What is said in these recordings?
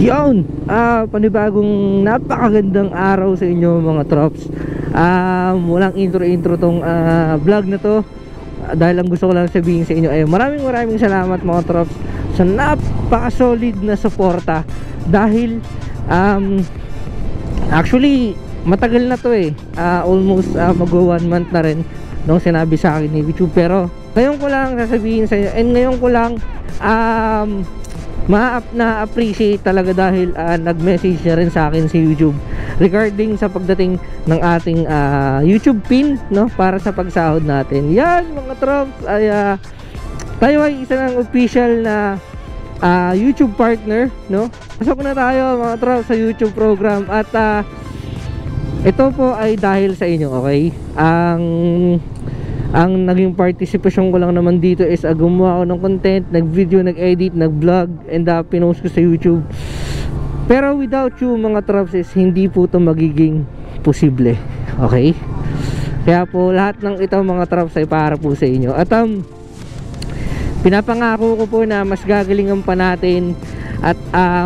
Yun! Panibagong napakagandang araw sa inyo mga trops. Walang intro tong vlog na to, dahil ang gusto ko lang sabihin sa inyo ay maraming salamat mga trops sa napaka-solid na suporta. Dahil actually matagal na to almost mag-1 month na rin nung sinabi sa akin ni YouTube. Pero ngayon ko lang sasabihin sa inyo, and ngayon ko lang na-appreciate talaga dahil nag-message na rin sa akin si YouTube regarding sa pagdating ng ating YouTube pin, no, para sa pagsahod natin. Yan mga trops, ay tayo ay isa ng official na YouTube partner, no. Pasok na tayo mga trops sa YouTube program. At ito po ay dahil sa inyo, okay? Ang naging participation ko lang naman dito is gumawa ako ng content, nag-video, nag-edit, nag-vlog, and pinost ko sa YouTube. Pero without you mga trops is hindi po ito magiging posible, okay? Kaya po lahat ng ito mga trops ay para po sa inyo. At pinapangako ko po na mas gagalingan pa natin at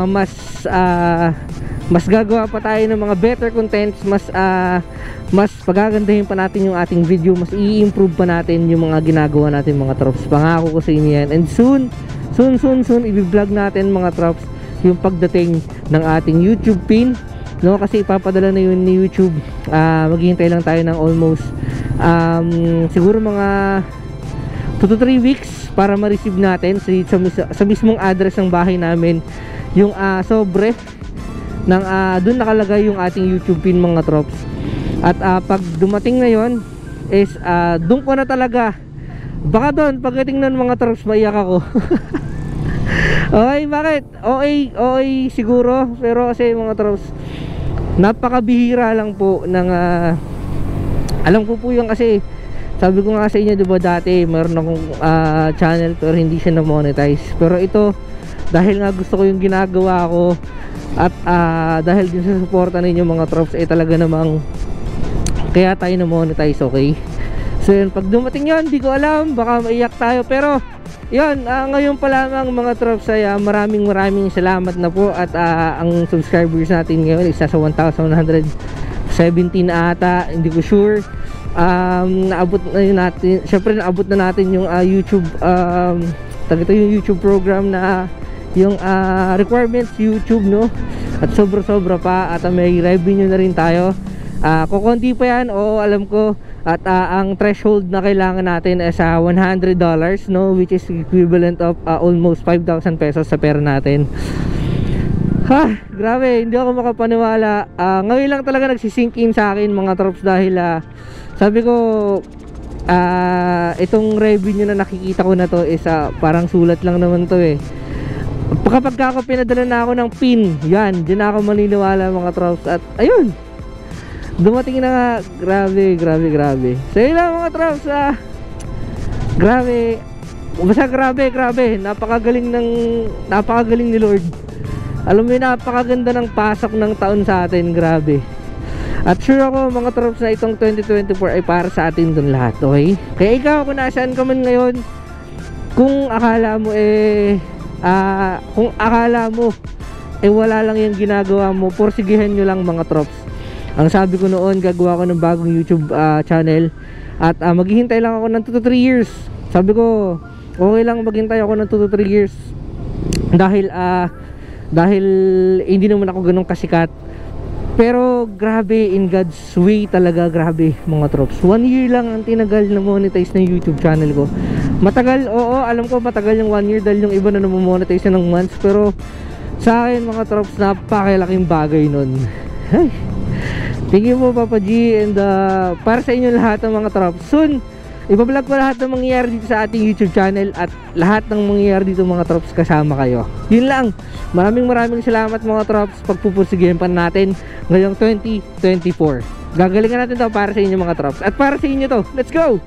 mas gagawa pa tayo ng mga better contents, mas pagagandahin pa natin yung ating video, mas i-improve pa natin yung mga ginagawa natin mga trops. Pangako ko sa inyo yan. And soon i-vlog natin mga trops yung pagdating ng ating YouTube pin, no, kasi ipapadala na yun ni YouTube. Maghihintay lang tayo ng almost siguro mga 2 to 3 weeks para ma-receive natin sa mismong address ng bahay namin yung sobre ng doon nakalagay yung ating YouTube pin mga trops. At pag dumating na yon is doon ko na talaga, baka doon pagdating nun mga trops maiyak ako. Okay, bakit? Okay siguro, pero kasi mga trops napakabihira lang po ng alam ko po yun, kasi sabi ko nga sa inyo diba dati meron akong channel pero hindi siya na-monetize. Pero ito dahil nga gusto ko yung ginagawa ko at dahil din sa suporta ninyo mga trops talaga namang kaya tayo na-monetize, okay? So yun, pag dumating yun, di ko alam, baka maiyak tayo. Pero yun, ngayon pa lamang mga trops ay maraming salamat na po. At ang subscribers natin ngayon isa sa 1,117 ata, hindi ko sure. Naabot na yun natin, syempre naabot na natin yung YouTube yung YouTube program na yung requirements YouTube, no. At sobra pa, at may revenue na rin tayo. Kukunti pa yan, alam ko. At ang threshold na kailangan natin is $100, no, which is equivalent of almost 5,000 pesos sa pera natin. Grabe, hindi ako makapaniwala. Ngayon lang talaga nagsisink in sa akin mga trops, dahil sabi ko itong revenue na nakikita ko na to is parang sulat lang naman to kapag ako pinadala na ako ng pin, yan, dyan ako maniniwala mga trops. At ayun, dumating na nga. Grabe. So yun lang mga trops, grabe. Basta grabe. Napakagaling ni Lord. Alam mo yun, napakaganda ng pasok ng taon sa atin. Grabe. At sure ako mga trops na itong 2024 ay para sa atin dun lahat, okay? Kaya ikaw, kung nasaan ka man ngayon, kung akala mo wala lang yung ginagawa mo, porsigihan nyo lang mga trops. Ang sabi ko noon, gagawa ko ng bagong YouTube channel at maghihintay lang ako ng 2 to 3 years. Sabi ko, okay lang maghintay ako ng 2 to 3 years dahil hindi naman ako ganun kasikat. Pero grabe, in God's way talaga, grabe mga trops. 1 year lang ang tinagal na monetize ng YouTube channel ko. Matagal, alam ko matagal yung 1 year dahil yung iba na monetize ng months. Pero sa akin mga trops, napakalaking bagay nun. Thank you po Papa G, and para sa inyo lahat ng mga trops, soon ibablog ko lahat ng mangyayari dito sa ating YouTube channel, at lahat ng mangyayari dito mga trops kasama kayo. Yun lang, maraming salamat mga trops. Pagpupursigihan pa natin ngayong 2024. Gagalingan natin to para sa inyo mga trops, at para sa inyo to. Let's go!